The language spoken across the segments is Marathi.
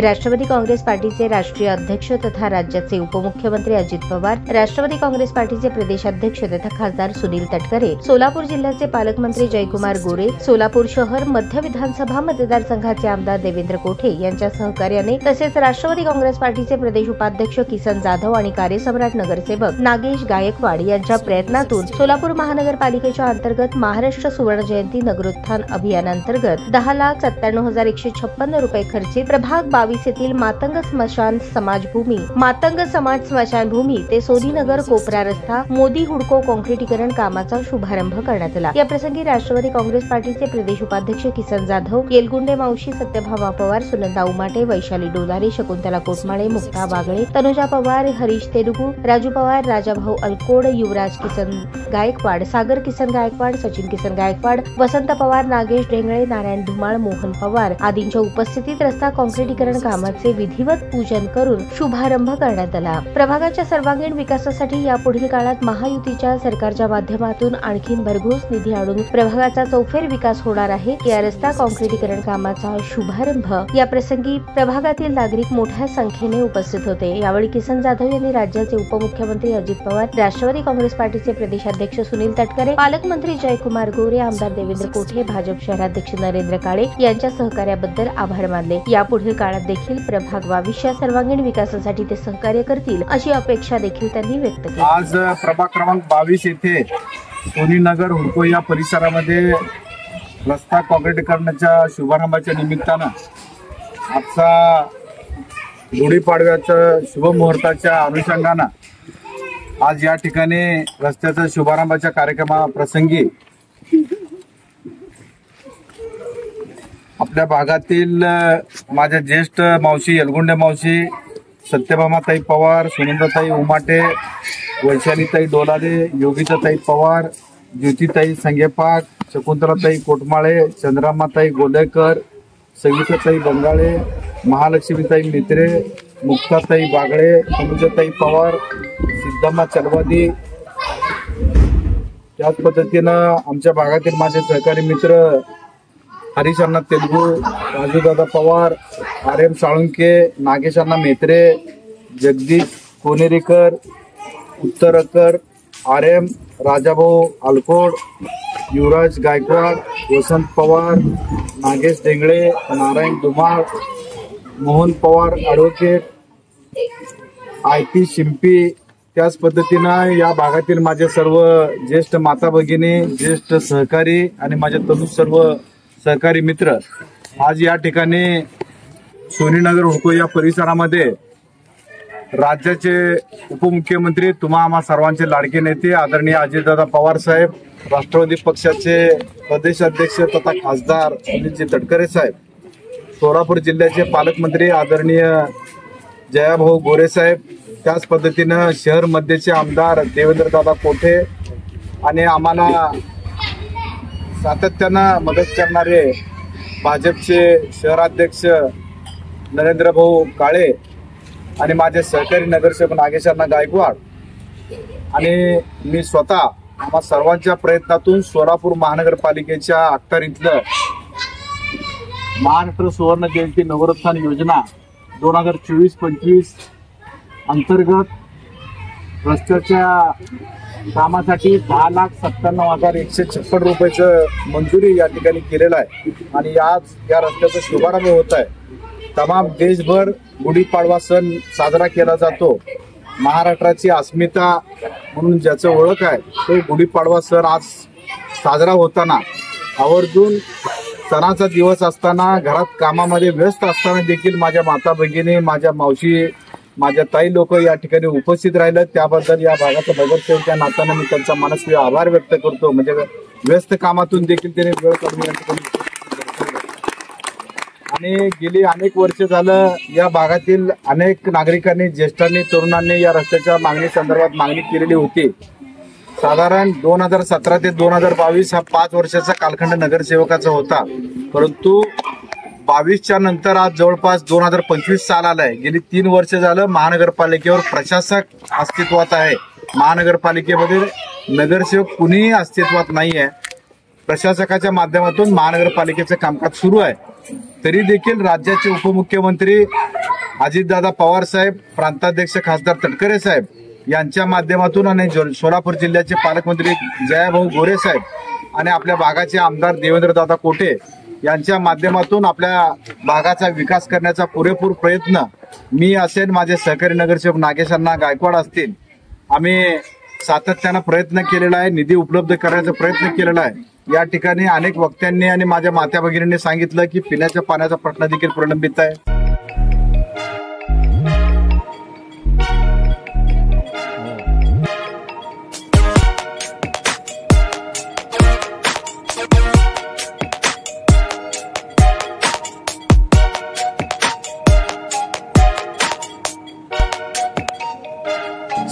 राष्ट्रवादी काँग्रेस पार्टीचे राष्ट्रीय अध्यक्ष तथा राज्याचे उपमुख्यमंत्री अजित पवार, राष्ट्रवादी काँग्रेस पार्टीचे प्रदेशाध्यक्ष तथा खासदार सुनील तटकरे, सोलापूर जिल्ह्याचे पालकमंत्री जयकुमार गोरे, सोलापूर शहर मध्य विधानसभा मतदारसंघाचे आमदार देवेंद्र कोठे यांच्या सहकार्याने तसेच राष्ट्रवादी काँग्रेस पार्टीचे प्रदेश उपाध्यक्ष किसन जाधव आणि कार्यसम्राट नगरसेवक नागेश गायकवाड यांच्या प्रयत्नातून सोलापूर महानगरपालिकेच्या अंतर्गत महाराष्ट्र सुवर्ण जयंती नगरोत्थान अभियानांतर्गत 10,97,156 रुपये खर्चित प्रभाग 22 येथील मातंग समाज स्मशानभूमी ते सोनीनगर कोपरा रस्ता मोदी हुडको काँक्रिटीकरण कामाचा शुभारंभ करण्यात आला। या प्रसंगी राष्ट्रवादी काँग्रेस पार्टीचे प्रदेश उपाध्यक्ष किसन जाधव, येलगुंडे मावशी, सत्यभामा पवार, सुनंदा उमाटे, वैशाली डोलारे, शकुंतला कोटमाळे, मुक्ता बागळे, तनुजा पवार, हरीश तेलुगू, राजू पवार, राजाभाऊ अलकोड, युवराज किसन गायकवाड, सागर किसन गायकवाड, सचिन किसन गायकवाड, वसंत पवार, नागेश डेंगळे, नारायण धुमाळ, मोहन पवार आदींच्या उपस्थितीत रस्ता काँक्रिटीकरण कामाचे विधिवत पूजन करून शुभारंभ करण्यात आला। प्रभागाच्या सर्वांगीण विकासासाठी यापुढील काळात महायुतीच्या सरकारच्या माध्यमातून आणखीन भरघोस निधी आणून प्रभागाचा चौफेर विकास होणार आहे। या रस्ता काँक्रिटीकरण कामाचा शुभारंभ या प्रसंगी प्रभागातील नागरिक मोठ्या संख्येने उपस्थित होते। यावेळी किसन जाधव यांनी राज्याचे उपमुख्यमंत्री अजित पवार, राष्ट्रवादी काँग्रेस पार्टीचे प्रदेशाध्यक्ष सुनील तटकरे, पालकमंत्री जयकुमार गोरे, आमदार देवेंद्र कोठे, भाजप शहराध्यक्ष नरेंद्र काळे यांच्या सहकार्याबद्दल आभार मानले। यापुढील काळात देखील प्रभाग 22च्या सर्वांगीण विकासासाठी ते सहकार्य करतील अशी अपेक्षा देखील त्यांनी व्यक्त केली। आज प्रभाग क्रमांक 22 येथे सोनीनगर हुडको या परिसरामध्ये रस्ता काँक्रिटीकरणाच्या शुभारंभाच्या निमित्तानं आजचा गुढीपाडव्याच्या शुभमुहूर्ताच्या अनुषंगानं आज या ठिकाणी रस्त्याच्या शुभारंभाच्या कार्यक्रमाप्रसंगी आपल्या भागातील माझ्या ज्येष्ठ मावशी, येलगुंडे मावशी, सत्यभामाताई पवार, सुनंदाताई उमाटे, वैशालीताई डोलारे, योगिताताई पवार, ज्योतिताई संगेपाक, शकुंतलाताई कोटमाळे, चंद्रामाताई गोलेकर, सविताताई बंगाळे, महालक्ष्मीताई मित्रे, मुक्ताताई बागळे, तनुजाताई पवार, सिद्धम्मा चलवादी, त्याच पद्धतीनं आमच्या भागातील माझे सहकारी मित्र हरीश अण्णा तेलुगू, राजूदादा पवार, आर.एम. साळुंके, नागेश अण्णा मेत्रे, जगदीश कोनेरेकर, उत्तरकर, आर.एम. राजाभाऊ अलकोड, युवराज गायकवाड, वसंत पवार, नागेश डेंगळे, नारायण धुमाळ, मोहन पवार ॲडव्होकेट, आय.पी. शिंपी, त्याच पद्धतीनं या भागातील माझे सर्व ज्येष्ठ माता भगिनी, ज्येष्ठ सहकारी आणि माझे तरुण सर्व सहकारी मित्र आज या ठिकाणी सोनीनगर हुडको या परिसरामध्ये राज्याचे उपमुख्यमंत्री, तुम्हा आम्हा सर्वांचे लाडके नेते आदरणीय अजितदादा पवार साहेब, राष्ट्रवादी पक्षाचे प्रदेशाध्यक्ष तथा खासदार सुनीलजी तटकरे साहेब, सोलापूर जिल्ह्याचे पालकमंत्री आदरणीय जयाभाऊ गोरे साहेब, त्याच पद्धतीनं शहर मध्यचे आमदार देवेंद्रदादा कोठे आणि आम्हाला सातत्यानं मदत करणारे भाजपचे शहराध्यक्ष नरेंद्र भाऊ काळे आणि माझे सहकारी नगरसेवक नागेश अण्णा गायकवाड आणि मी स्वतः आम्हा सर्वांच्या प्रयत्नातून सोलापूर महानगरपालिकेच्या अखत्यारीतलं महाराष्ट्र सुवर्ण जयंती नगरोत्थान योजना 2024-25 अंतर्गत रस्त्याच्या कामासाठी 10,97,156 रुपयाचं मंजुरी या ठिकाणी केलेलं आहे आणि आज या रस्त्याचा शुभारंभ होत आहे। तमाम देशभर गुढीपाडवा सण साजरा केला जातो। महाराष्ट्राची अस्मिता म्हणून ज्याचं ओळख आहे तो गुढीपाडवा सण आज साजरा होताना आवर्जून सणाचा दिवस असताना घरात कामामध्ये व्यस्त असताना देखील माझ्या माता भगिनी, माझ्या मावशी, माझ्या ताई लोक या ठिकाणी उपस्थित राहिले, त्याबद्दल या भागाच्या नगरसेवकाच्या नात्याने मी त्यांचा मनस्वी आभार व्यक्त करतो। म्हणजे व्यस्त कामातून देखील त्यांनी वेळ काढून या ठिकाणी आणि गेली अनेक वर्ष झालं या भागातील अनेक नागरिकांनी, ज्येष्ठांनी, तरुणांनी या रस्त्याच्या मागणी संदर्भात मागणी केलेली होती। साधारण 2017 ते 2022 हा 5 वर्षाचा कालखंड नगरसेवकाचा होता, परंतु 22च्या नंतर आज जवळपास 2025 साल आलाय। गेली 3 वर्ष झालं महानगरपालिकेवर प्रशासक अस्तित्वात आहे, महानगरपालिकेमध्ये नगरसेवक कुणीही अस्तित्वात नाही आहे। प्रशासकाच्या माध्यमातून महानगरपालिकेचं कामकाज सुरू आहे, तरी देखील राज्याचे उपमुख्यमंत्री अजितदादा पवार साहेब, प्रांताध्यक्ष खासदार तटकरे साहेब यांच्या माध्यमातून आणि सोलापूर जिल्ह्याचे पालकमंत्री जयाभाऊ गोरे साहेब आणि आपल्या भागाचे आमदार देवेंद्रदादा कोटे यांच्या माध्यमातून आपल्या भागाचा विकास करण्याचा पुरेपूर प्रयत्न मी असेल, माझे सहकारी नगरसेवक नागेश अण्णा गायकवाड असतील, आम्ही सातत्यानं प्रयत्न केलेला आहे, निधी उपलब्ध करण्याचा प्रयत्न केलेला आहे। या ठिकाणी अनेक वक्त्यांनी आणि माझ्या माता भगिनींनी सांगितलं की पिण्याच्या पाण्याचा प्रश्न देखील प्रलंबित आहे।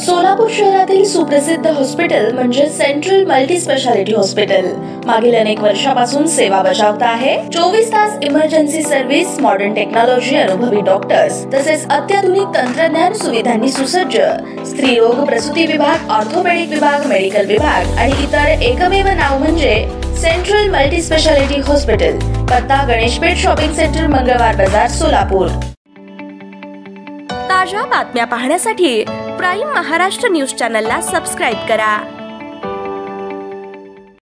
सोलापूर शहरातील सुप्रसिद्ध हॉस्पिटल म्हणजे सेंट्रल मल्टी स्पेशालिटी हॉस्पिटल मागील अनेक वर्षापासून सेवा बजावत आहे। 24 तास इमर्जन्सी सर्व्हिस, मॉडर्न टेक्नॉलॉजी, अनुभवी डॉक्टर्स तसेच अत्याधुनिक तंत्रज्ञान सुविधांनी सुसज्ज स्त्रीरोग प्रसूती विभाग, ऑर्थोपेडिक विभाग, मेडिकल विभाग आणि इतर एकमेव नाव म्हणजे सेंट्रल मल्टी स्पेशालिटी हॉस्पिटल। पत्ता गणेशपेठ शॉपिंग सेंटर, मंगळवार बाजार, सोलापूर। ताज्या बातम्या पाहण्यासाठी प्राईम महाराष्ट्र न्यूज चॅनलला सबस्क्राईब करा।